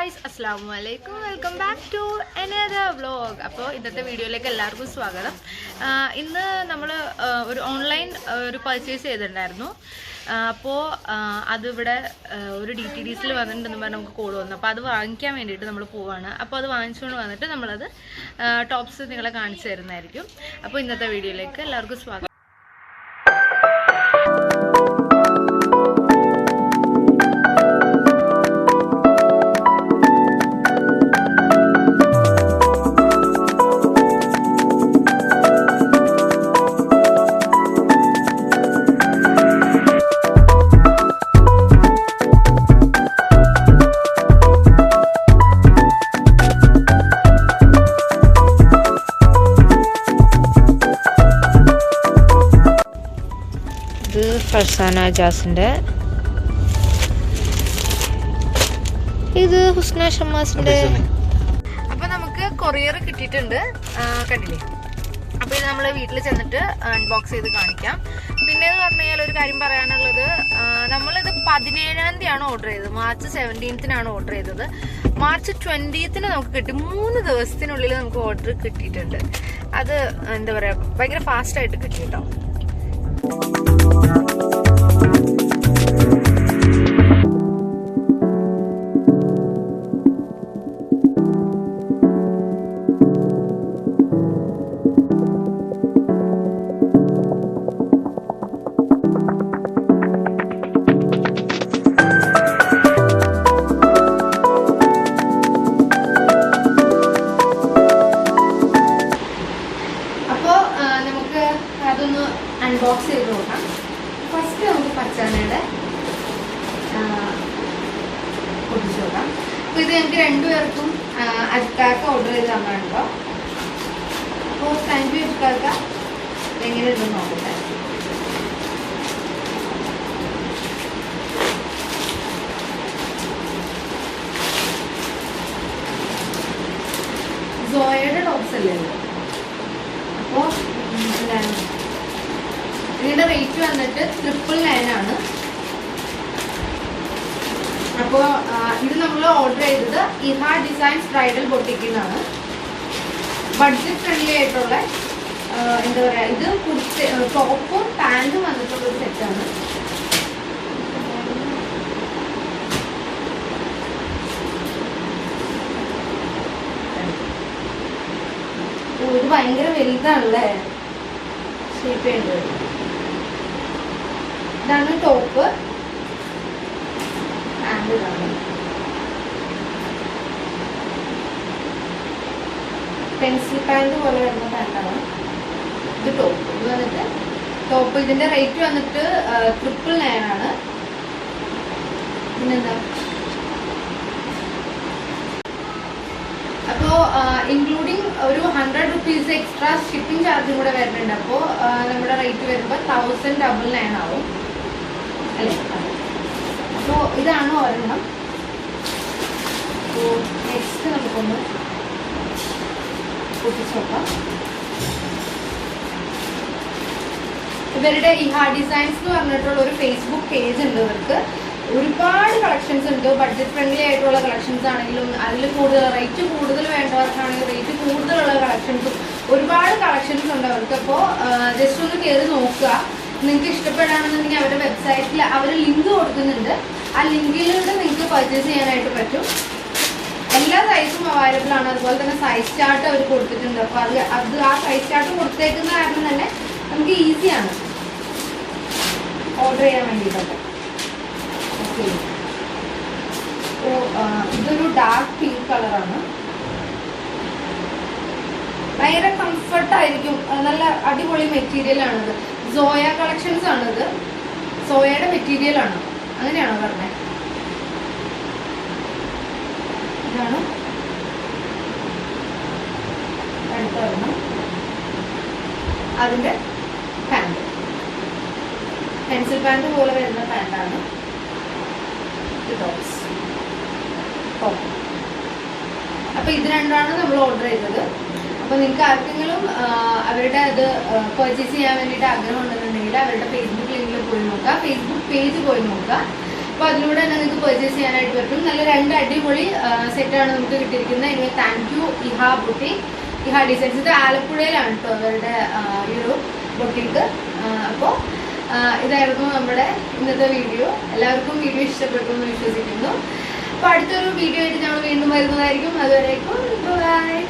guys, assalamualaikum. Welcome back to another vlog. അപ്പോൾ ഇന്നത്തെ വീഡിയോയിലേക്ക് എല്ലാവർക്കും സ്വാഗതം. ഇന്ന് നമ്മൾ ഒരു ഓൺലൈൻ ഒരു പർച്ചേസ് ചെയ്തിട്ടുണ്ടായിരുന്നു. അപ്പോൾ അതിവിടെ ഒരു DTDസിൽ വന്നിട്ടുണ്ടെന്ന് പറഞ്ഞാൽ നമുക്ക് കോൾ വന്നു. അപ്പോൾ അത് വാങ്ങിക്കാൻ വേണ്ടിയിട്ട് നമ്മൾ പോവാണ്. അപ്പോൾ അത് വാങ്ങിച്ചുകൊണ്ട് വന്നിട്ട് നമ്മളത് ടോപ്സ് നിങ്ങളെ കാണിച്ചു തരുന്നതായിരിക്കും. അപ്പോൾ ഇന്നത്തെ വീഡിയോയിലേക്ക് എല്ലാവർക്കും സ്വാഗതം. ഫർസാന ജാസിന്റെ, ഇത് ഹുസ്ന ഷമ്മാസിന്റെ. അപ്പൊ നമുക്ക് കൊറിയർ കിട്ടിയിട്ടുണ്ട്, കണ്ടില്ലേ? അപ്പൊ ഇത് നമ്മള് വീട്ടിൽ ചെന്നിട്ട് അൺബോക്സ് ചെയ്ത് കാണിക്കാം. പിന്നെ എന്ന് പറഞ്ഞു കഴിഞ്ഞാൽ ഒരു കാര്യം പറയാനുള്ളത്, നമ്മളിത് 17-ാം തീയതിയാണ് ഓർഡർ ചെയ്തത്. മാർച്ച് 17-നാണ് ഓർഡർ ചെയ്തത്. മാർച്ച് 20-ന് നമുക്ക് കിട്ടി. 3 ദിവസത്തിനുള്ളിൽ നമുക്ക് ഓർഡർ കിട്ടിയിട്ടുണ്ട്. അത് എന്താ പറയാ, ഭയങ്കര ഫാസ്റ്റ് ആയിട്ട് കിട്ടി കേട്ടോ. അതൊന്ന് അൺബോക്സ് ചെയ്ത് നോക്കാം. ഫസ്റ്റ് നമുക്ക് പച്ചാനയുടെ പൊടിച്ചു നോക്കാം. അപ്പോൾ ഇത് ഞങ്ങൾക്ക് രണ്ടുപേർക്കും അജിക്കാക്ക ഓർഡർ ചെയ്ത് തന്നാണല്ലോ. അപ്പോൾ താങ്ക് യു അജിക്കാക്ക. എങ്ങനെ ഇതെന്ന് നോക്കട്ടെ. സോയയുടെ ടോപ്സ് അല്ലേ? അപ്പോൾ ഇതിന്റെ റേറ്റ് വന്നിട്ട് 999 ആണ്. അപ്പോൾ ഇത് നമ്മൾ ഓർഡർ ചെയ്തത് ഇഹാ ഡിസൈൻസ് ബ്രൈഡൽ ബൊട്ടിക്കിൽ നിന്നാണ്. ബഡ്ജറ്റ് ഫ്രണ്ട്ലി ആയിട്ടുള്ള എന്താ പറയാ, ഇത് ടോപ്പും പാൻറ്റും വന്നിട്ടുള്ള ഒരു സെറ്റാണ്. ഇത് ഭയങ്കര വലുതാണല്ലേ, ഷേപ്പ് ചെയ്യേണ്ടത്. ഇതാണ് ടോപ്പ്, പാൻറ് ഇതാണ്. പെൻസിൽ പാൻറ് പോലെ വരുന്ന പാൻറ്റാണ് ഇത്. ടോപ്പ് ഇത് വന്നിട്ട് ടോപ്പ്. ഇതിന്റെ റേറ്റ് വന്നിട്ട് 999 ആണ്. പിന്നെന്താ, അപ്പോൾ ഇൻക്ലൂഡിങ് ഒരു 100 rupees എക്സ്ട്രാ ഷിപ്പിംഗ് ചാർജും കൂടെ വരുന്നുണ്ട്. അപ്പോൾ നമ്മുടെ റേറ്റ് വരുമ്പോൾ 1099 ആവും അല്ലേ? അപ്പോൾ ഇതാണ് ഒരെണ്ണം. അപ്പോൾ നെക്സ്റ്റ് നമുക്കൊന്ന് പൊട്ടിച്ച് നോക്കാം. ഇവരുടെ ഇഹാ ഡിസൈൻസ് എന്ന് പറഞ്ഞിട്ടുള്ള ഒരു ഫേസ്ബുക്ക് പേജ് ഉണ്ട് ഇവർക്ക്. ഒരുപാട് കളക്ഷൻസ് ഉണ്ട്. ബഡ്ജറ്റ് ഫ്രണ്ട്ലി ആയിട്ടുള്ള കളക്ഷൻസ് ആണെങ്കിലും അതിൽ കൂടുതൽ റേറ്റ് കൂടുതൽ വേണ്ടവർക്കാണെങ്കിൽ റേറ്റ് കൂടുതലുള്ള കളക്ഷൻസും ഒരുപാട് കളക്ഷൻസ് ഉണ്ട് അവർക്ക്. അപ്പോൾ ജസ്റ്റ് ഒന്ന് കയറി നോക്കുക. നിങ്ങൾക്ക് ഇഷ്ടപ്പെടുകയാണെന്നുണ്ടെങ്കിൽ അവരുടെ വെബ്സൈറ്റിൽ അവർ ലിങ്ക് കൊടുക്കുന്നുണ്ട്. ആ ലിങ്കിലൂടെ നിങ്ങൾക്ക് പർച്ചേസ് ചെയ്യാനായിട്ട് പറ്റും. എല്ലാ സൈസും അവൈലബിൾ ആണ്. അതുപോലെ തന്നെ സൈസ് ചാർട്ട് അവർ കൊടുത്തിട്ടുണ്ട്. അപ്പോൾ അത് ആ സൈസ് ചാർട്ട് കൊടുത്തേക്കുന്ന കാരണം തന്നെ നമുക്ക് ഈസിയാണ് ഓർഡർ ചെയ്യാൻ വേണ്ടിയിട്ടൊക്കെ. ഇതൊരു ഡാർക്ക് പിങ്ക് കളറാണ്. ഭയങ്കര കംഫർട്ടായിരിക്കും. നല്ല അടിപൊളി മെറ്റീരിയൽ ആണിത്. സോയ കളക്ഷൻസ് ആണിത്. സോയയുടെ മെറ്റീരിയൽ ആണ്. അങ്ങനെയാണോ പറഞ്ഞത്? ഇതാണ് അടുത്ത ഒരെണ്ണം. അതിന്റെ പാൻറ് പെൻസിൽ പാൻറ് പോലെ വരുന്ന പാൻറ്റാണ്. Tops top. അപ്പൊ ഇത് രണ്ടാണ് നമ്മൾ ഓർഡർ ചെയ്തത്. അപ്പോൾ നിങ്ങൾക്ക് ആർക്കെങ്കിലും അവരുടെ അത് പർച്ചേസ് ചെയ്യാൻ വേണ്ടിയിട്ട് ആഗ്രഹം ഉണ്ടെന്നുണ്ടെങ്കിൽ അവരുടെ ഫേസ്ബുക്ക് ലിങ്കിൽ പോയി നോക്കുക, ഫേസ്ബുക്ക് പേജ് പോയി നോക്കുക. അപ്പോൾ അതിലൂടെ തന്നെ നിങ്ങൾക്ക് പർച്ചേസ് ചെയ്യാനായിട്ട് പറ്റും. നല്ല 2 അടിപൊളി സെറ്റാണ് നമുക്ക് കിട്ടിയിരിക്കുന്നത്. ഇനി താങ്ക് യു ഇഹ ബുട്ടീക്ക്, ഇഹ ഡിസൈൻസ്. ഇത് ആലപ്പുഴയിലാണ് കേട്ടോ അവരുടെ ഈ ഒരു ബുട്ടീക്ക്. അപ്പോൾ ഇതായിരുന്നു നമ്മുടെ ഇന്നത്തെ വീഡിയോ. എല്ലാവർക്കും വീഡിയോ ഇഷ്ടപ്പെട്ടു എന്ന് വിശ്വസിക്കുന്നു. അപ്പോൾ അടുത്തൊരു വീഡിയോ ആയിട്ട് ഞങ്ങൾ വീണ്ടും വരുന്നതായിരിക്കും. അതുവരേക്കും ബൈ.